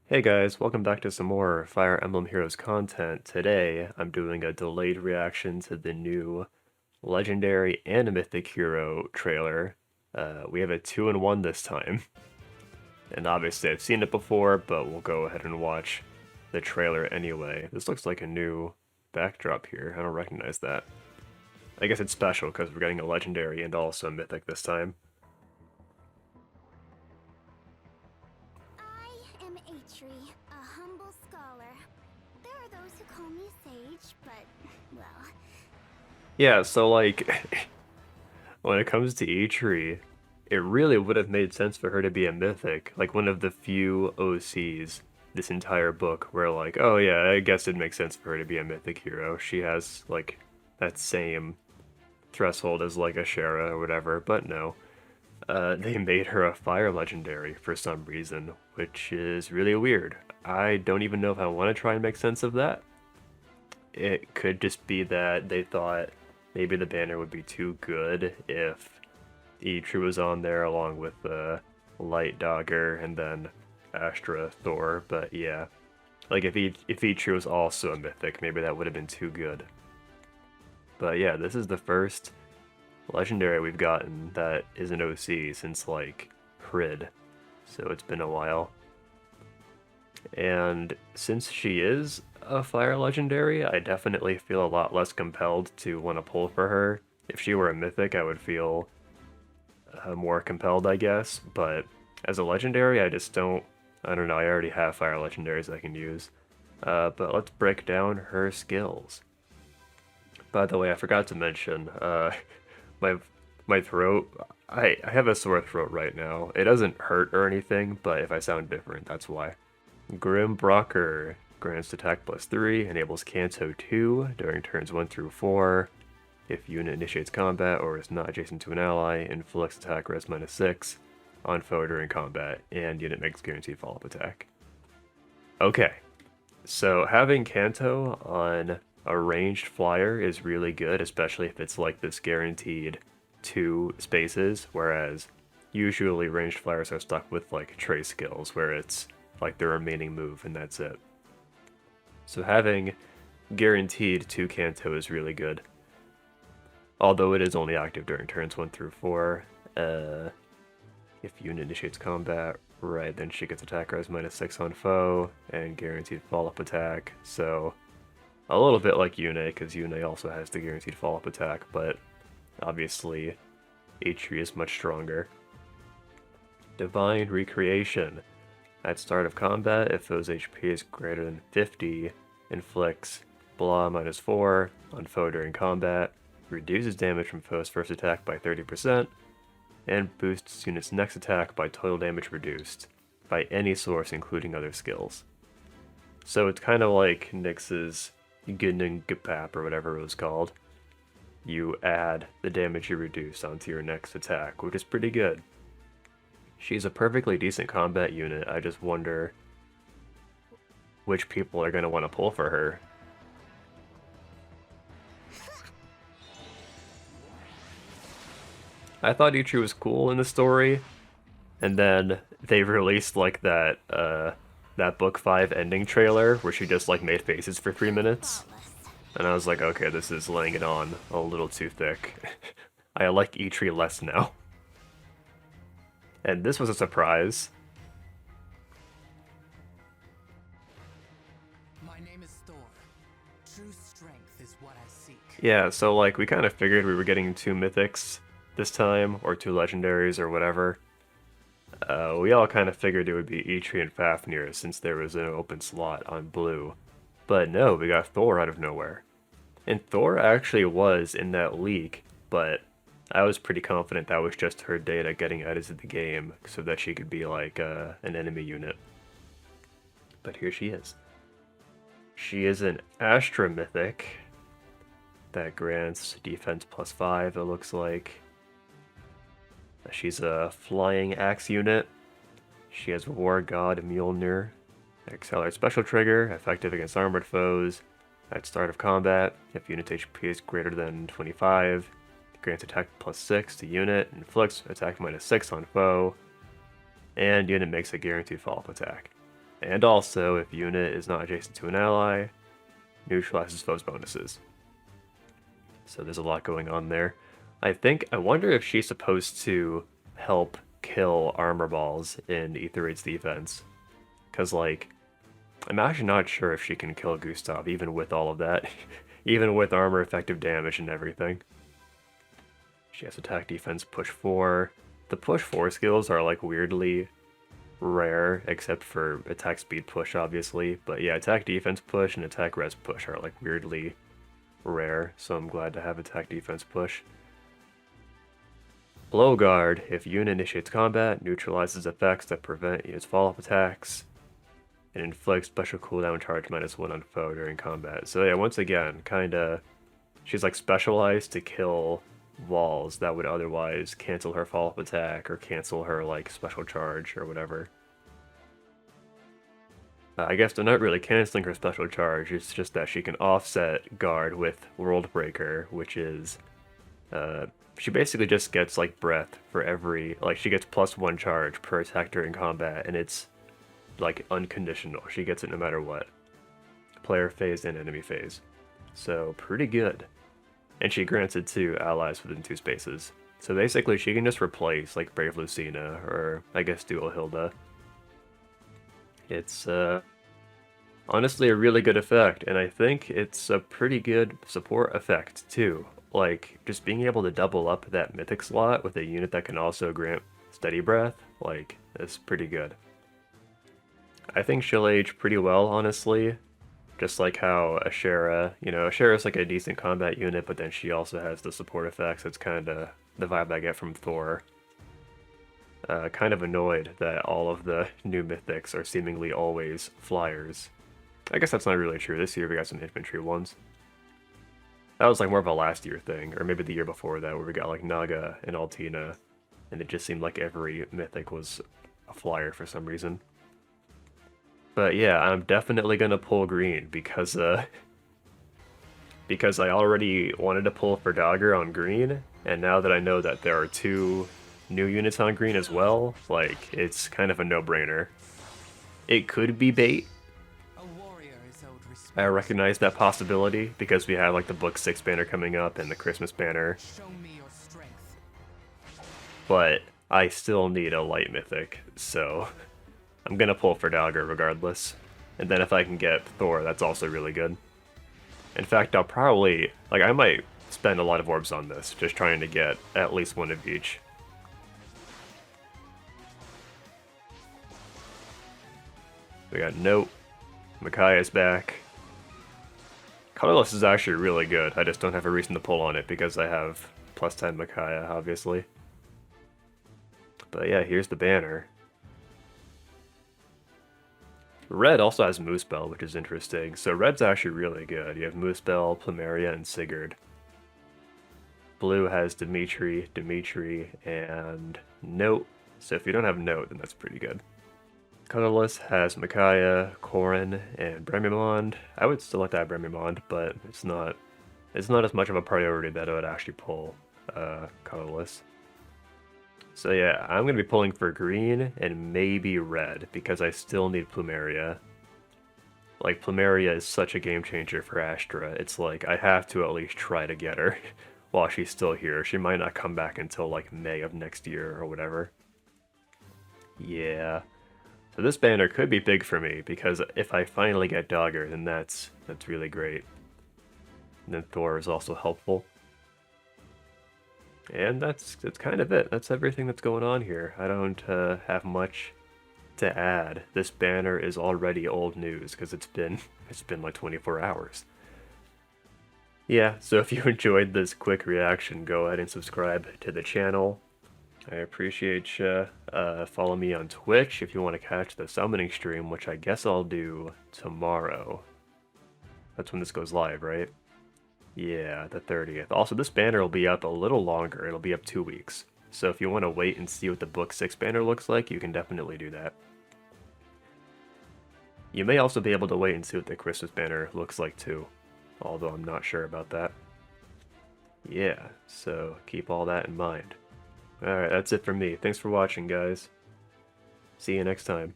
Hey guys, welcome back to some more Fire Emblem Heroes content. Today, I'm doing a delayed reaction to the new Legendary and Mythic Hero trailer. We have a 2-in-1 this time, and obviously I've seen it before, but we'll go ahead and watch the trailer anyway. This looks like a new backdrop here. I don't recognize that. I guess it's special because we're getting a Legendary and also a Mythic this time. I am Eitri, a humble scholar. There are those who call me sage, but, well... Yeah, so like, when it comes to Eitri, it really would have made sense for her to be a mythic, like one of the few OCs this entire book where like, oh yeah, I guess it makes sense for her to be a mythic hero. She has like that same threshold as like a Shara or whatever, but no. They made her a fire legendary for some reason, which is really weird. I don't even know if I want to try and make sense of that. It could just be that they thought maybe the banner would be too good if Eitri was on there along with Light Dagr and then Astra Thorr, but yeah. Like if Eitri was also a mythic, maybe that would have been too good. But yeah, this is the first legendary we've gotten that is an OC since like Prid. So it's been a while. And since she is a fire legendary, I definitely feel a lot less compelled to want to pull for her. If she were a mythic, I would feel more compelled, I guess, but as a legendary, I just don't, I don't know, I already have fire legendaries I can use. But let's break down her skills. By the way, I forgot to mention, my my throat, I have a sore throat right now. It doesn't hurt or anything, but if I sound different, that's why. Grim Brocker grants attack +3, enables Canto 2 during turns 1 through 4. If unit initiates combat or is not adjacent to an ally, inflicts attack res -6 on foe during combat, and unit makes guaranteed follow-up attack. Okay, so having Canto on a ranged flyer is really good, especially if it's like this guaranteed 2 spaces, whereas usually ranged flyers are stuck with like trace skills, where it's like the remaining move and that's it. So having guaranteed 2 Canto is really good. Although it is only active during turns 1 through 4. If unit initiates combat, right, then she gets attack res -6 on foe, and guaranteed follow-up attack. So, a little bit like Yune, because Yune also has the guaranteed follow-up attack, but obviously Eitri is much stronger. Divine Recreation. At start of combat, if foe's HP is greater than 50, inflicts blah -4 on foe during combat, reduces damage from foe's first attack by 30%, and boosts unit's next attack by total damage reduced by any source including other skills. So it's kind of like Nyx's Gunning Gapap or whatever it was called. You add the damage you reduce onto your next attack, which is pretty good. She's a perfectly decent combat unit, I just wonder which people are going to want to pull for her. I thought Eitri was cool in the story, and then they released like that book 5 ending trailer where she just like made faces for 3 minutes, and I was like, okay, this is laying it on a little too thick. I like Eitri less now. And this was a surprise. My name is Thorr. True strength is what I seek. Yeah, so like we kind of figured we were getting 2 mythics this time, or 2 legendaries or whatever. We all kind of figured it would be Eitri and Fafnir since there was an open slot on blue. But no, we got Thorr out of nowhere. And Thorr actually was in that leak, but I was pretty confident that was just her data getting added to the game so that she could be like an enemy unit. But here she is. She is an Astra Mythic that grants defense +5, it looks like. She's a flying axe unit. She has War God Mjolnir. Accelerate special trigger, effective against armored foes. At start of combat, if unit HP is greater than 25, grants attack +6 to unit, inflicts attack -6 on foe, and unit makes a guaranteed follow-up attack. And also, if unit is not adjacent to an ally, neutralizes foes' bonuses. So there's a lot going on there. I wonder if she's supposed to help kill armor balls in Either's defense. Because, like, I'm actually not sure if she can kill Gustav, even with all of that. Even with armor effective damage and everything. She has attack, defense, push 4. The push 4 skills are, like, weirdly rare, except for attack speed push, obviously. But yeah, attack, defense, push, and attack, res, push are, like, weirdly rare, so I'm glad to have attack, defense, push. Blow Guard, if unit initiates combat, neutralizes effects that prevent its follow-up attacks, and inflicts special cooldown charge -1 on foe during combat. So yeah, once again, kinda, she's like specialized to kill walls that would otherwise cancel her follow-up attack or cancel her like special charge or whatever. I guess they're not really canceling her special charge, it's just that she can offset guard with World Breaker, which is, she basically just gets like breath for every, like she gets +1 charge per attack during combat, and it's like unconditional. She gets it no matter what. Player phase and enemy phase. So pretty good. And she grants it to allies within 2 spaces. So basically she can just replace like Brave Lucina or I guess Dual Hilda. It's honestly a really good effect, and I think it's a pretty good support effect too. Like just being able to double up that Mythic slot with a unit that can also grant Steady Breath, like it's pretty good. I think she'll age pretty well, honestly. Just like how Ashera, you know, Ashera's like a decent combat unit, but then she also has the support effects. It's kind of the vibe I get from Thorr. Kind of annoyed that all of the new Mythics are seemingly always flyers. I guess that's not really true. This year we got some infantry ones. That was like more of a last year thing, or maybe the year before that, where we got like Naga and Altina, and it just seemed like every Mythic was a flyer for some reason. But yeah, I'm definitely gonna pull green because I already wanted to pull for Dagr on green, and now that I know that there are 2 new units on green as well, like it's kind of a no-brainer. It could be bait. I recognize that possibility because we have like the Book 6 banner coming up and the Christmas banner. But I still need a light mythic, so I'm gonna pull for Dagr regardless. And then if I can get Thorr, that's also really good. In fact, I'll probably, like I might spend a lot of orbs on this, just trying to get at least 1 of each. We got Note, Micaiah's back. Colorless is actually really good, I just don't have a reason to pull on it because I have +10 Micaiah, obviously. But yeah, here's the banner. Red also has Moosebell, which is interesting. So red's actually really good. You have Moosebell, Plumeria, and Sigurd. Blue has Dimitri, and Note. So if you don't have Note, then that's pretty good. Colorless has Micaiah, Corrin, and Bremimond. I would still like to have Bremimond, but it's not as much of a priority that I would actually pull Colorless. So yeah, I'm going to be pulling for green and maybe red, because I still need Plumeria. Like, Plumeria is such a game changer for Astra. It's like, I have to at least try to get her while she's still here. She might not come back until like May of next year or whatever. Yeah. So this banner could be big for me, because if I finally get Dagr, then that's really great. And then Thorr is also helpful. And that's kind of it. That's everything that's going on here. I don't have much to add. This banner is already old news because it's been like 24 hours. Yeah, so if you enjoyed this quick reaction, go ahead and subscribe to the channel. I appreciate you. Follow me on Twitch if you want to catch the summoning stream, which I guess I'll do tomorrow. That's when this goes live, right? Yeah, the 30th. Also, this banner will be up a little longer. It'll be up 2 weeks. So if you want to wait and see what the Book 6 banner looks like, you can definitely do that. You may also be able to wait and see what the Christmas banner looks like too, although I'm not sure about that. Yeah, so keep all that in mind. Alright, that's it from me. Thanks for watching, guys. See you next time.